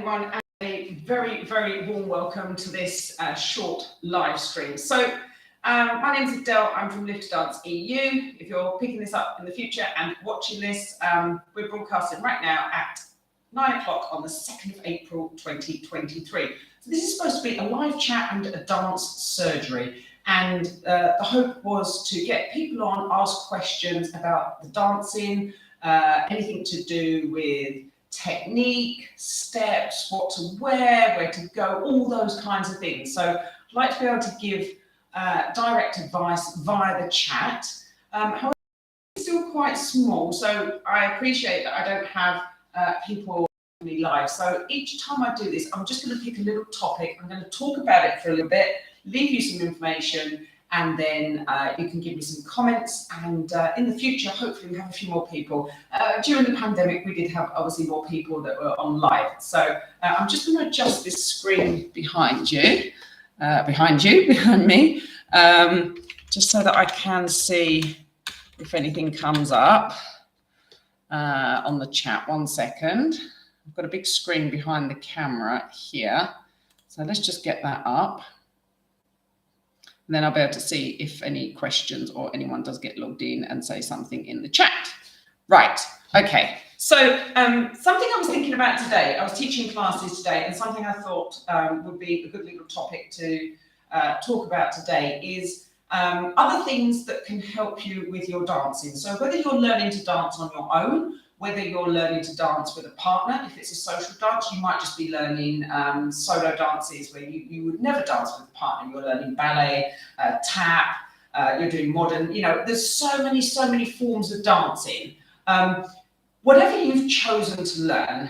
everyone, and a very, very warm welcome to this short live stream. So my name is Adele, I'm from Live to Dance EU. If you're picking this up in the future and watching this, we're broadcasting right now at 9 o'clock on the 2nd of April 2023. So this is supposed to be a live chat and a dance surgery. And the hope was to get people on, ask questions about the dancing, anything to do with technique, steps, what to wear, where to go, all those kinds of things. So I'd like to be able to give direct advice via the chat. However, it's still quite small, so I appreciate that I don't have people live. So each time I do this, I'm just going to pick a little topic. I'm going to talk about it for a little bit, leave you some information, and then you can give me some comments. And in the future, hopefully we have a few more people. During the pandemic, we did have obviously more people that were on live. So I'm just going to adjust this screen behind me, just so that I can see if anything comes up on the chat. 1 second. I've got a big screen behind the camera here. So let's just get that up. And then I'll be able to see if any questions or anyone does get logged in and say something in the chat. Right, okay. So something I was thinking about today, I was teaching classes today, and something I thought would be a good little topic to talk about today is other things that can help you with your dancing. So whether you're learning to dance on your own, whether you're learning to dance with a partner, if it's a social dance, you might just be learning solo dances where you would never dance with a partner. You're learning ballet, tap, you're doing modern, there's so many forms of dancing. Whatever you've chosen to learn,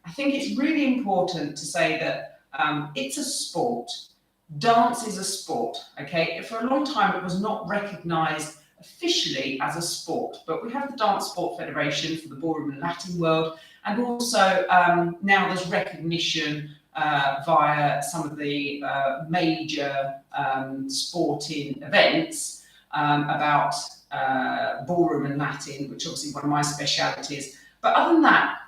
I think it's really important to say that it's a sport. Dance is a sport, okay? For a long time, it was not recognized officially as a sport, but we have the Dance Sport Federation for the Ballroom Latin world, and also now there's recognition via some of the major sporting events about Ballroom and Latin, which obviously one of my specialities. But other than that,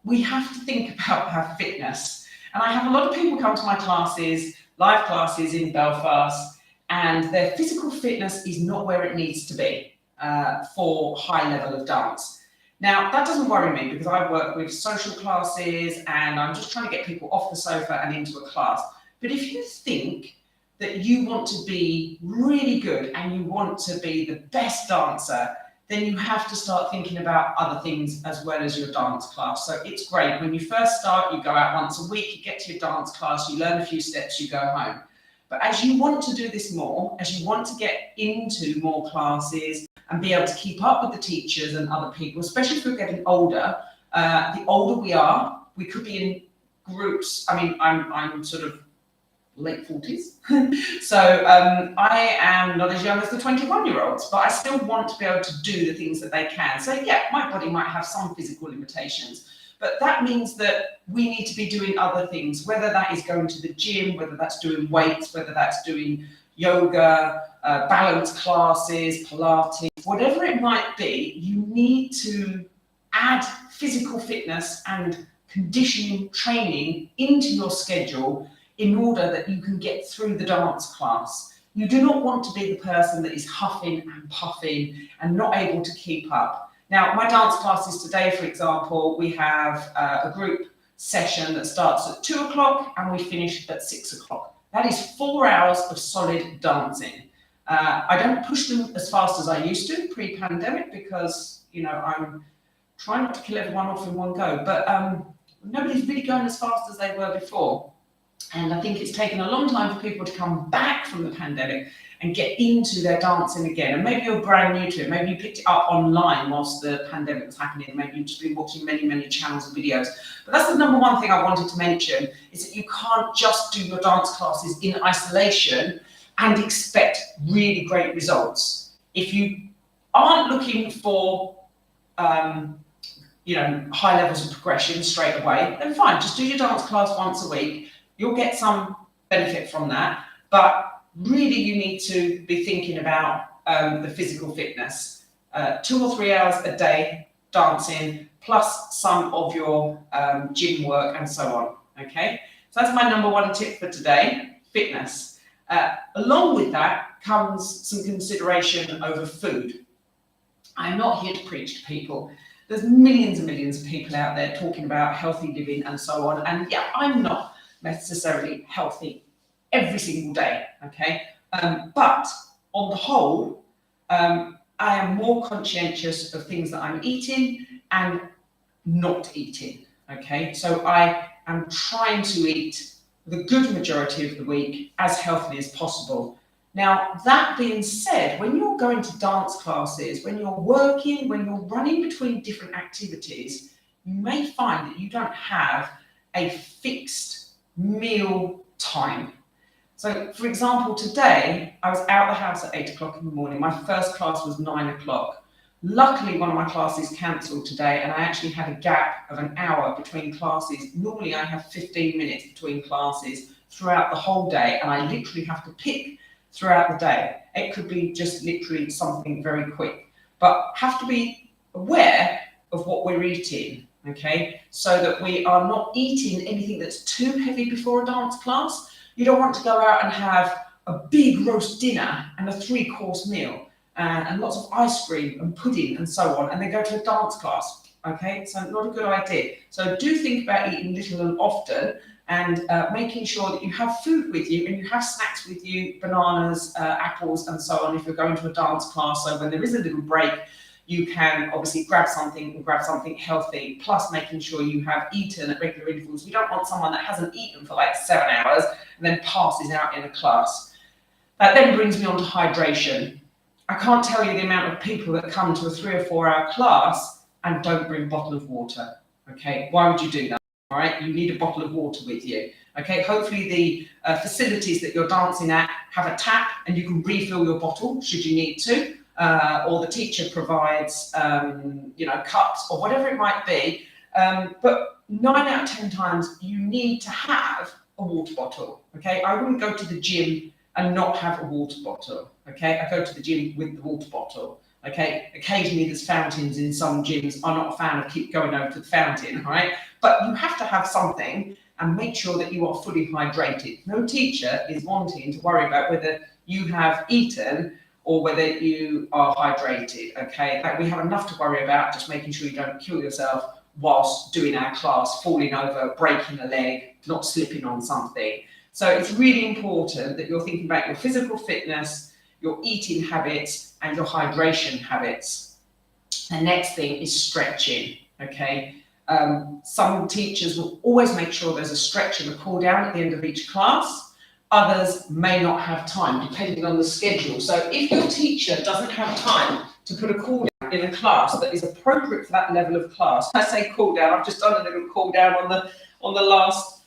we have to think about our fitness. And I have a lot of people come to my classes, live classes in Belfast, and their physical fitness is not where it needs to be for high level of dance. Now, that doesn't worry me because I work with social classes and I'm just trying to get people off the sofa and into a class. But if you think that you want to be really good and you want to be the best dancer, then you have to start thinking about other things as well as your dance class. So it's great. When you first start, you go out once a week, you get to your dance class, you learn a few steps, you go home. But as you want to do this more, as you want to get into more classes and be able to keep up with the teachers and other people, especially if we're getting older, the older we are, we could be in groups. I mean, I'm sort of late 40s. So I am not as young as the 21-year-olds, but I still want to be able to do the things that they can. So yeah, my body might have some physical limitations, but that means that we need to be doing other things, whether that is going to the gym, whether that's doing weights, whether that's doing yoga, balance classes, Pilates, whatever it might be, you need to add physical fitness and conditioning training into your schedule in order that you can get through the dance class. You do not want to be the person that is huffing and puffing and not able to keep up. Now, my dance classes today, for example, we have a group session that starts at 2 o'clock and we finish at 6 o'clock. That is 4 hours of solid dancing. I don't push them as fast as I used to pre-pandemic because, I'm trying not to kill everyone off in one go, but nobody's really going as fast as they were before. And I think it's taken a long time for people to come back from the pandemic and get into their dancing again. And maybe you're brand new to it. Maybe you picked it up online whilst the pandemic was happening. Maybe you've just been watching many channels and videos. But that's the number one thing I wanted to mention, is that you can't just do your dance classes in isolation and expect really great results. If you aren't looking for high levels of progression straight away, then fine, just do your dance class once a week. You'll get some benefit from that, but really you need to be thinking about the physical fitness. 2 or 3 hours a day dancing, plus some of your gym work and so on, okay? So that's my number one tip for today, fitness. Along with that comes some consideration over food. I'm not here to preach to people. There's millions and millions of people out there talking about healthy living and so on. And yeah, I'm not necessarily healthy every single day, okay? But on the whole, I am more conscientious of things that I'm eating and not eating, okay? So I am trying to eat the good majority of the week as healthily as possible. Now, that being said, when you're going to dance classes, when you're working, when you're running between different activities, you may find that you don't have a fixed meal time. So, for example, today I was out the house at 8 o'clock in the morning. My first class was 9 o'clock. Luckily, one of my classes cancelled today, and I actually had a gap of an hour between classes. Normally, I have 15 minutes between classes throughout the whole day, and I literally have to pick throughout the day. It could be just literally something very quick, but have to be aware of what we're eating, okay? So that we are not eating anything that's too heavy before a dance class. You don't want to go out and have a big roast dinner and a 3-course meal and lots of ice cream and pudding and so on, and then go to a dance class, okay? So not a good idea. So do think about eating little and often, and making sure that you have food with you and you have snacks with you, bananas, apples, and so on if you're going to a dance class. So when there is a little break, you can obviously grab something healthy, plus making sure you have eaten at regular intervals. You don't want someone that hasn't eaten for like 7 hours and then passes out in a class. That then brings me on to hydration. I can't tell you the amount of people that come to a 3 or 4 hour class and don't bring a bottle of water, okay? Why would you do that? All right, you need a bottle of water with you. Okay, hopefully the facilities that you're dancing at have a tap and you can refill your bottle should you need to, or the teacher provides, cups or whatever it might be. But 9 out of 10 times you need to have a water bottle. Okay, I wouldn't go to the gym and not have a water bottle. Okay, I go to the gym with the water bottle. Okay, occasionally there's fountains in some gyms. I'm not a fan of keep going over to the fountain, right? But you have to have something and make sure that you are fully hydrated. No teacher is wanting to worry about whether you have eaten or whether you are hydrated, okay? Like we have enough to worry about, just making sure you don't kill yourself whilst doing our class, falling over, breaking a leg, not slipping on something. So it's really important that you're thinking about your physical fitness, your eating habits, and your hydration habits. The next thing is stretching, okay? Some teachers will always make sure there's a stretch and a cool down at the end of each class. Others may not have time, depending on the schedule. So if your teacher doesn't have time to put a cool down in a class that is appropriate for that level of class, I say cool down, I've just done a little cool down on the last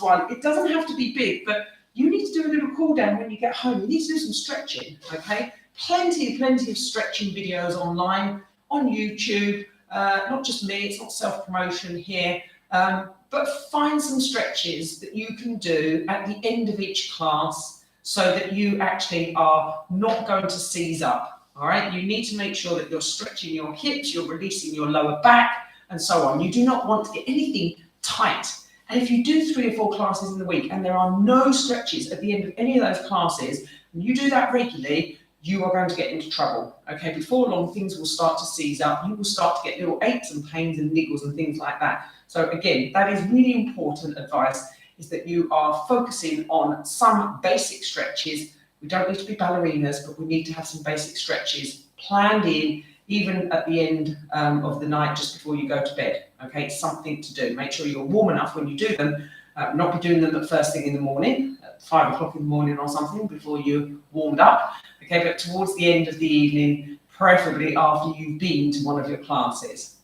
one. It doesn't have to be big, but you need to do a little cool down when you get home. You need to do some stretching, okay? Plenty of stretching videos online, on YouTube. Not just me, it's not self-promotion here, but find some stretches that you can do at the end of each class so that you actually are not going to seize up, all right? You need to make sure that you're stretching your hips, you're releasing your lower back, and so on. You do not want to get anything tight. And if you do 3 or 4 classes in the week and there are no stretches at the end of any of those classes, and you do that regularly, you are going to get into trouble, okay? Before long, things will start to seize up. You will start to get little aches and pains and niggles and things like that. So again, that is really important advice, is that you are focusing on some basic stretches. We don't need to be ballerinas, but we need to have some basic stretches planned in, even at the end of the night, just before you go to bed, okay? Something to do. Make sure you're warm enough when you do them, not be doing them at first thing in the morning, at 5 o'clock in the morning or something, before you warmed up. Okay, but towards the end of the evening, preferably after you've been to one of your classes.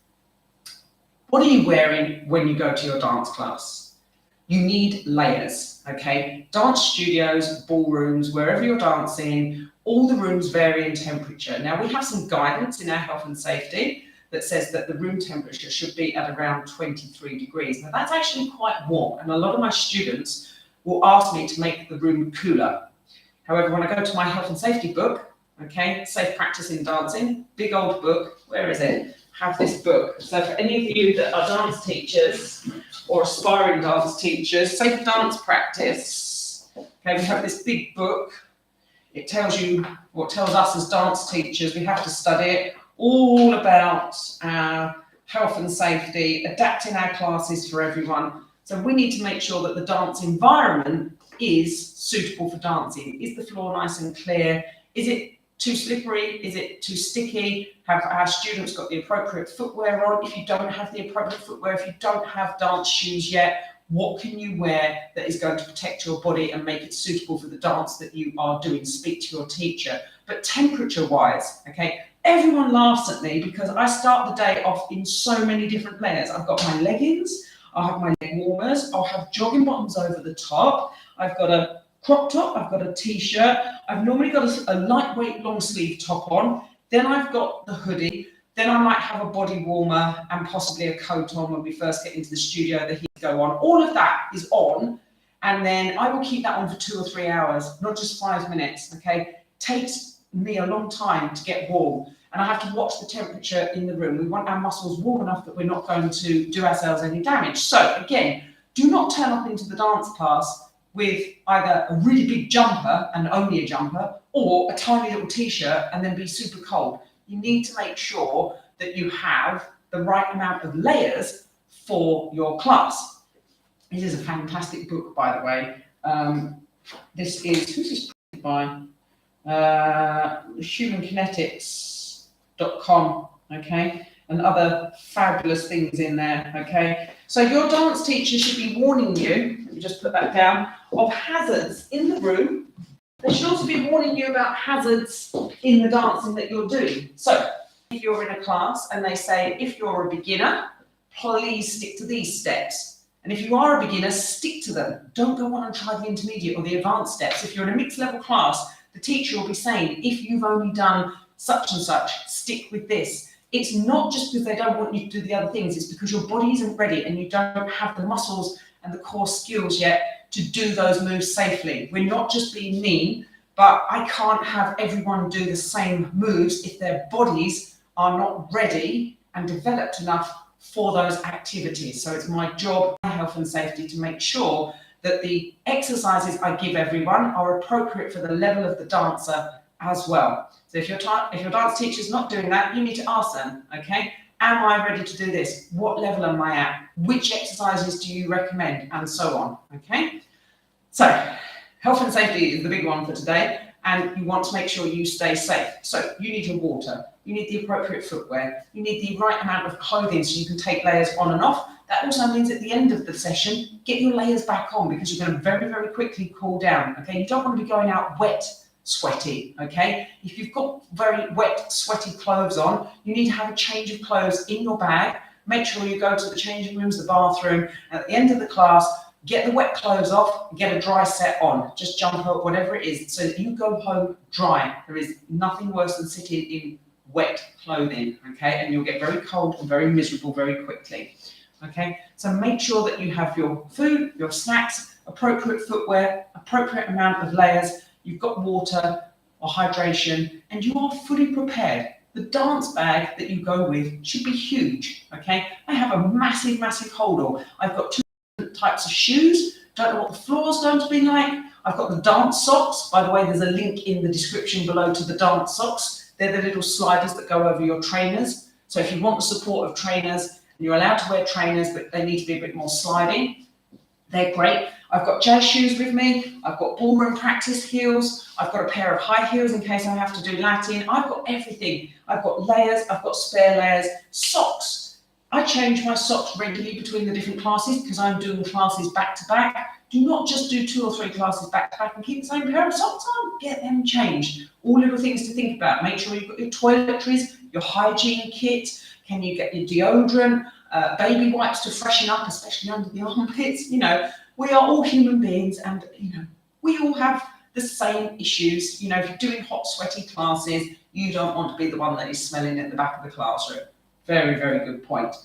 What are you wearing when you go to your dance class? You need layers, okay? Dance studios, ballrooms, wherever you're dancing, all the rooms vary in temperature. Now, we have some guidance in our health and safety that says that the room temperature should be at around 23 degrees. Now, that's actually quite warm, and a lot of my students will ask me to make the room cooler. However, when I go to my health and safety book, okay, Safe Practice in Dancing, big old book, where is it? have this book. So for any of you that are dance teachers or aspiring dance teachers, say for dance practice, okay, we have this big book. It tells you, or it tells us as dance teachers, we have to study it, all about our health and safety, adapting our classes for everyone. So we need to make sure that the dance environment is suitable for dancing. Is the floor nice and clear? Is it too slippery? Is it too sticky? Have our students got the appropriate footwear on? If you don't have the appropriate footwear, if you don't have dance shoes yet, what can you wear that is going to protect your body and make it suitable for the dance that you are doing? Speak to your teacher. But temperature-wise, okay, everyone laughs at me because I start the day off in so many different layers. I've got my leggings, I'll have my leg warmers, I'll have jogging bottoms over the top, I've got a crop top, I've got a t-shirt, I've normally got a lightweight long sleeve top on, then I've got the hoodie, then I might have a body warmer and possibly a coat on when we first get into the studio, the heat go on. All of that is on, and then I will keep that on for 2 or 3 hours, not just 5 minutes, okay? Takes me a long time to get warm, and I have to watch the temperature in the room. We want our muscles warm enough that we're not going to do ourselves any damage. So again, do not turn up into the dance class with either a really big jumper and only a jumper, or a tiny little t-shirt and then be super cold. You need to make sure that you have the right amount of layers for your class. This is a fantastic book, by the way. This is, who's this printed by? humankinetics.com, okay? And other fabulous things in there, okay? So your dance teacher should be warning you, let me just put that down, of hazards in the room. They should also be warning you about hazards in the dancing that you're doing. So if you're in a class and they say, if you're a beginner, please stick to these steps. And if you are a beginner, stick to them. Don't go on and try the intermediate or the advanced steps. If you're in a mixed level class, the teacher will be saying, if you've only done such and such, stick with this. It's not just because they don't want you to do the other things, it's because your body isn't ready and you don't have the muscles and the core skills yet to do those moves safely. We're not just being mean, but I can't have everyone do the same moves if their bodies are not ready and developed enough for those activities. So it's my job, my health and safety, to make sure that the exercises I give everyone are appropriate for the level of the dancer as well. So if your dance teacher's not doing that, you need to ask them, okay? Am I ready to do this? What level am I at? Which exercises do you recommend? And so on, okay? So health and safety is the big one for today, and you want to make sure you stay safe. So you need your water, you need the appropriate footwear, you need the right amount of clothing so you can take layers on and off. That also means at the end of the session, get your layers back on because you're going to very, very quickly cool down, okay? You don't want to be going out wet, sweaty, okay? If you've got very wet, sweaty clothes on, you need to have a change of clothes in your bag. Make sure you go to the changing rooms, the bathroom, and at the end of the class, get the wet clothes off, get a dry set on, just jumper, whatever it is, so that you go home dry. There is nothing worse than sitting in wet clothing, okay? And you'll get very cold and very miserable very quickly, okay? So make sure that you have your food, your snacks, appropriate footwear, appropriate amount of layers, you've got water or hydration, and you are fully prepared. The dance bag that you go with should be huge, okay? I have a massive, massive hold-all. I've got 2 different types of shoes. Don't know what the floor's going to be like. I've got the dance socks. By the way, there's a link in the description below to the dance socks. They're the little sliders that go over your trainers. So if you want the support of trainers, and you're allowed to wear trainers, but they need to be a bit more sliding, they're great. I've got jazz shoes with me. I've got ballroom practice heels. I've got a pair of high heels in case I have to do Latin. I've got everything. I've got layers. I've got spare layers. Socks. I change my socks regularly between the different classes because I'm doing classes back to back. Do not just do 2 or 3 classes back to back and keep the same pair of socks on. Get them changed. All little things to think about. Make sure you've got your toiletries, your hygiene kit. Can you get your deodorant? Baby wipes to freshen up, especially under the armpits. You know, we are all human beings, and you know, we all have the same issues. You know, if you're doing hot, sweaty classes, you don't want to be the one that is smelling at the back of the classroom. Very, very good point.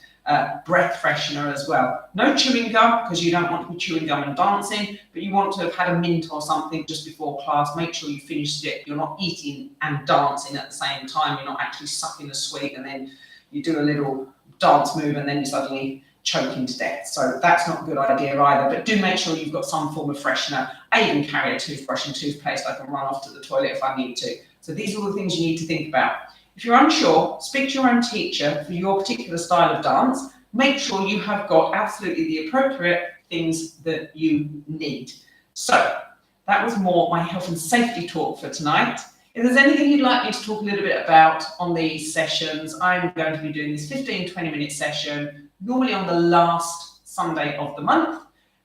Breath freshener as well. No chewing gum, because you don't want to be chewing gum and dancing, but you want to have had a mint or something just before class. Make sure you finished it. You're not eating and dancing at the same time. You're not actually sucking a sweet and then, you do a little dance move and then you suddenly choking to death. So that's not a good idea either, but do make sure you've got some form of freshener. I even carry a toothbrush and toothpaste. I can run off to the toilet if I need to. So these are all the things you need to think about. If you're unsure, speak to your own teacher for your particular style of dance. Make sure you have got absolutely the appropriate things that you need. So that was more my health and safety talk for tonight. If there's anything you'd like me to talk a little bit about on these sessions, I'm going to be doing this 15-20-minute session, normally on the last Sunday of the month.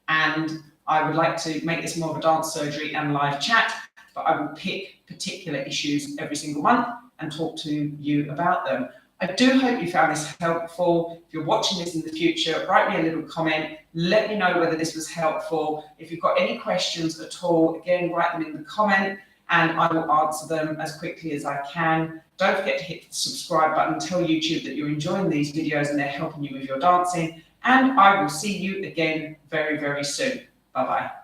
And I would like to make this more of a dance surgery and live chat, but I will pick particular issues every single month and talk to you about them. I do hope you found this helpful. If you're watching this in the future, write me a little comment. Let me know whether this was helpful. If you've got any questions at all, again, write them in the comment and I will answer them as quickly as I can. Don't forget to hit the subscribe button, tell YouTube that you're enjoying these videos and they're helping you with your dancing. And I will see you again very, very soon. Bye-bye.